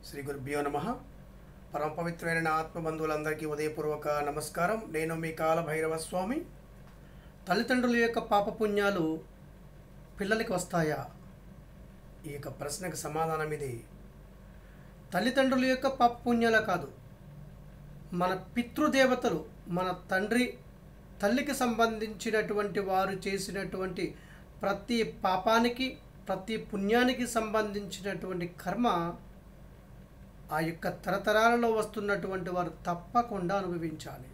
శ్రీ గురుభ్యో నమ. పరమ పవిత్రమైన ఆత్మబంధువులందరికీ ఉదయపూర్వక నమస్కారం. నేను మీ కాలభైరవ స్వామి. తల్లిదండ్రుల యొక్క పాపపుణ్యాలు పిల్లలకి వస్తాయా? ఈ యొక్క ప్రశ్నకు సమాధానం ఇది. తల్లిదండ్రుల యొక్క పాపపుణ్యాలే కాదు, మన పితృదేవతలు, మన తల్లికి సంబంధించినటువంటి వారు చేసినటువంటి ప్రతి పాపానికి, ప్రతి పుణ్యానికి సంబంధించినటువంటి కర్మ ఆ యొక్క తరతరాలలో వస్తున్నటువంటి వారు తప్పకుండా అనుభవించాలి.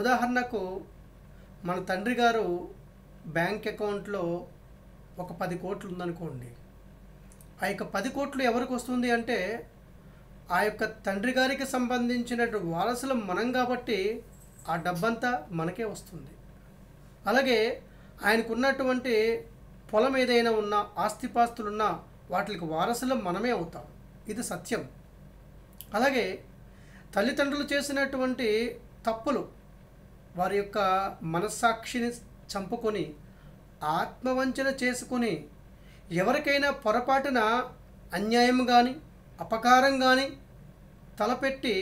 ఉదాహరణకు మన తండ్రి గారు బ్యాంక్ అకౌంట్లో ఒక 10 కోట్లు ఉందనుకోండి. ఆ యొక్క 10 కోట్లు ఎవరికి వస్తుంది అంటే ఆ యొక్క తండ్రి గారికి సంబంధించినటువంటి వారసులం మనం కాబట్టి ఆ డబ్బంతా మనకే వస్తుంది. అలాగే ఆయనకున్నటువంటి పొలం ఏదైనా ఉన్నా, ఆస్తిపాస్తులున్నా వాటికి వారసులం మనమే అవుతాం. ఇది సత్యం. అలాగే తల్లిదండ్రులు చేసినటువంటి తప్పులు వారి యొక్క మనస్సాక్షిని చంపుకొని, ఆత్మవంచన చేసుకొని, ఎవరికైనా పొరపాటున అన్యాయం కానీ, అపకారం కానీ తలపెట్టి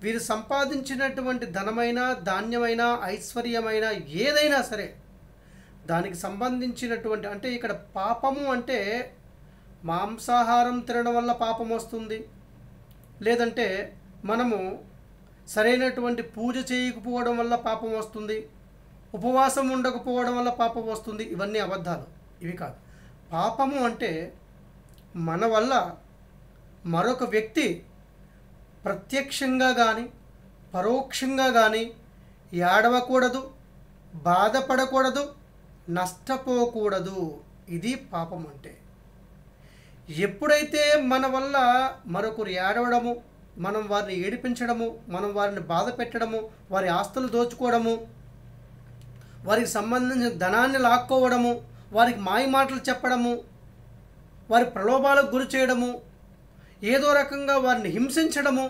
వీరు సంపాదించినటువంటి ధనమైన, ధాన్యమైన, ఐశ్వర్యమైన ఏదైనా సరే దానికి సంబంధించినటువంటి, అంటే ఇక్కడ పాపము అంటే మాంసాహారం తినడం వల్ల పాపం వస్తుంది, లేదంటే మనము సరైనటువంటి పూజ చేయకపోవడం వల్ల పాపం వస్తుంది, ఉపవాసం ఉండకపోవడం వల్ల పాపం వస్తుంది. ఇవన్నీ అబద్ధాలు, ఇవి కాదు. పాపము అంటే మన వల్ల మరొక వ్యక్తి ప్రత్యక్షంగా కానీ పరోక్షంగా కానీ ఏడవకూడదు, బాధపడకూడదు, నష్టపోకూడదు. ఇది పాపం అంటే. ఎప్పుడైతే మన వల్ల మరొకరు ఏడవడము, మనం వారిని ఏడిపించడము, మనం వారిని బాధ పెట్టడము, వారి ఆస్తులు దోచుకోవడము, వారికి సంబంధించిన ధనాన్ని లాక్కోవడము, వారికి మాయ మాటలు చెప్పడము, వారి ప్రలోభాలకు గురి చేయడము, ఏదో రకంగా వారిని హింసించడము,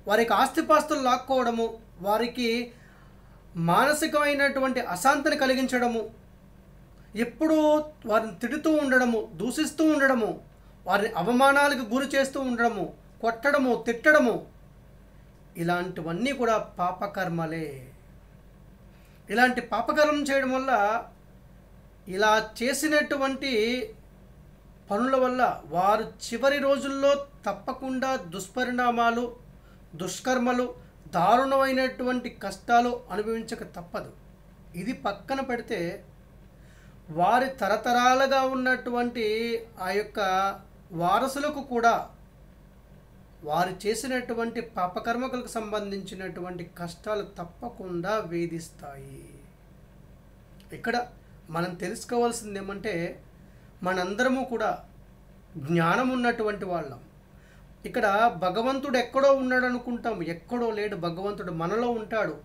వారికి ఆస్తిపాస్తులు లాక్కోవడము, వారికి మానసికమైనటువంటి అశాంతిని కలిగించడము, ఎప్పుడూ వారిని తిడుతూ ఉండడము, దూషిస్తూ ఉండడము, వారిని అవమానాలకు గురి చేస్తూ ఉండడము, కొట్టడము, తిట్టడము, ఇలాంటివన్నీ కూడా పాపకర్మలే. ఇలాంటి పాపకర్మం చేయడం వల్ల, ఇలా చేసినటువంటి పనుల వల్ల వారు చివరి రోజుల్లో తప్పకుండా దుష్పరిణామాలు, దుష్కర్మలు, దారుణమైనటువంటి కష్టాలు అనుభవించక తప్పదు. ఇది పక్కన పెడితే వారి తరతరాలుగా ఉన్నటువంటి ఆ యొక్క వారసులకు కూడా వారు చేసినటువంటి పాపకర్మలకు సంబంధించినటువంటి కష్టాలు తప్పకుండా వేధిస్తాయి. ఇక్కడ మనం తెలుసుకోవాల్సింది ఏమంటే, మనందరము కూడా జ్ఞానం ఉన్నటువంటి వాళ్ళం. ఇక్కడ భగవంతుడు ఎక్కడో ఉన్నాడు అనుకుంటాం, ఎక్కడో లేడు. భగవంతుడు మనలో ఉంటాడు.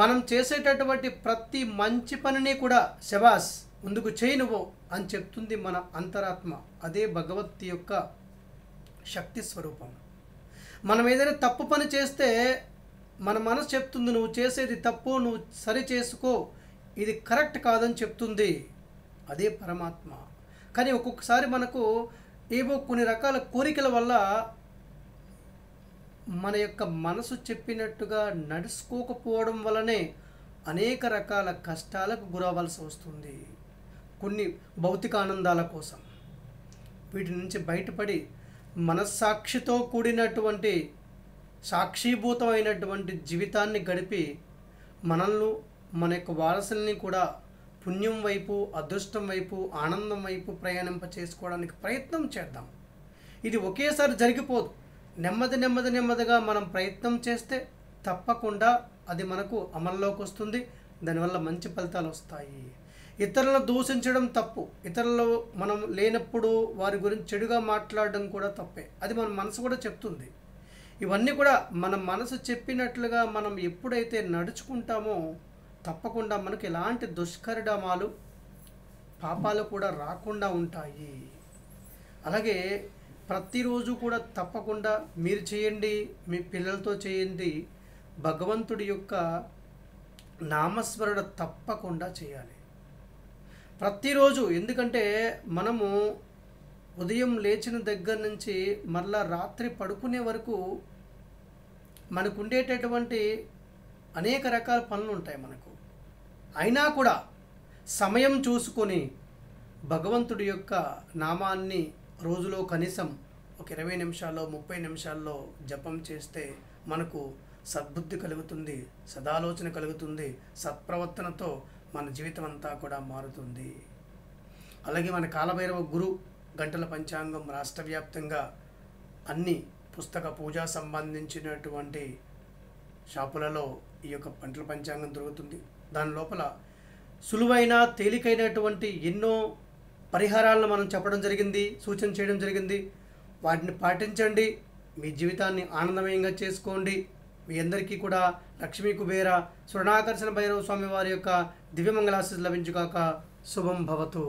మనం చేసేటటువంటి ప్రతి మంచి పనిని కూడా శబాస్, ముందుకు చేయి నువ్వు అని చెప్తుంది మన అంతరాత్మ. అదే భగవత్ యొక్క శక్తి స్వరూపం. మనం ఏదైనా తప్పు పని చేస్తే మన మనసు చెప్తుంది, నువ్వు చేసేది తప్పు, నువ్వు సరి చేసుకో, ఇది కరెక్ట్ కాదని చెప్తుంది. అదే పరమాత్మ. కానీ ఒక్కొక్కసారి మనకు ఏవో కొన్ని రకాల కోరికల వల్ల మన యొక్క మనసు చెప్పినట్టుగా నడుచుకోకపోవడం వల్లనే అనేక రకాల కష్టాలకు గురవ్వాల్సి వస్తుంది. కొన్ని భౌతిక ఆనందాల కోసం వీటి నుంచి బయటపడి మనస్సాక్షితో కూడినటువంటి సాక్షిభూతమైనటువంటి జీవితాన్ని గడిపి మనల్ని, మన యొక్క వారసుల్ని కూడా పుణ్యం వైపు, అదృష్టం వైపు, ఆనందం వైపు ప్రయాణింప చేసుకోవడానికి ప్రయత్నం చేద్దాం. ఇది ఒకేసారి జరిగిపోదు. నెమ్మదిగా మనం ప్రయత్నం చేస్తే తప్పకుండా అది మనకు అమల్లోకి వస్తుంది. దానివల్ల మంచి ఫలితాలు వస్తాయి. ఇతరులను దూషించడం తప్పు. ఇతరులు మనం లేనప్పుడు వారి గురించి చెడుగా మాట్లాడడం కూడా తప్పే. అది మన మనసు కూడా చెప్తుంది. ఇవన్నీ కూడా మన మనసు చెప్పినట్లుగా మనం ఎప్పుడైతే నడుచుకుంటామో తప్పకుండా మనకు ఎలాంటి దుష్పరిణామాలు, పాపాలు కూడా రాకుండా ఉంటాయి. అలాగే ప్రతిరోజు కూడా తప్పకుండా మీరు చేయండి, మీ పిల్లలతో చేయండి. భగవంతుడి యొక్క నామస్మరణ తప్పకుండా చేయాలి ప్రతిరోజు. ఎందుకంటే మనము ఉదయం లేచిన దగ్గర నుంచి మరలా రాత్రి పడుకునే వరకు మనకు ఉండేటటువంటి అనేక రకాల పనులు ఉంటాయి మనకు. అయినా కూడా సమయం చూసుకొని భగవంతుడి యొక్క నామాన్ని రోజులో కనీసం ఒక 20 నిమిషాల్లో 30 నిమిషాల్లో జపం చేస్తే మనకు సద్బుద్ధి కలుగుతుంది, సదాలోచన కలుగుతుంది, సత్ప్రవర్తనతో మన జీవితం అంతా కూడా మారుతుంది. అలాగే మన కాలభైరవ గురు గంటల పంచాంగం రాష్ట్ర వ్యాప్తంగా అన్ని పుస్తక పూజా సంబంధించినటువంటి షాపులలో ఈ యొక్క గంటల పంచాంగం దొరుకుతుంది. దాని లోపల సులువైన తేలికైనటువంటి ఎన్నో పరిహారాలను మనం చెప్పడం జరిగింది, సూచన చేయడం జరిగింది. వాటిని పాటించండి, మీ జీవితాన్ని ఆనందమయంగా చేసుకోండి. మీ అందరికీ కూడా లక్ష్మీ కుబేర స్వర్ణాకర్షణ భైరవ స్వామి వారి యొక్క దివ్యమంగళాశీస్సులు లభించుగాక. శుభం భవతు.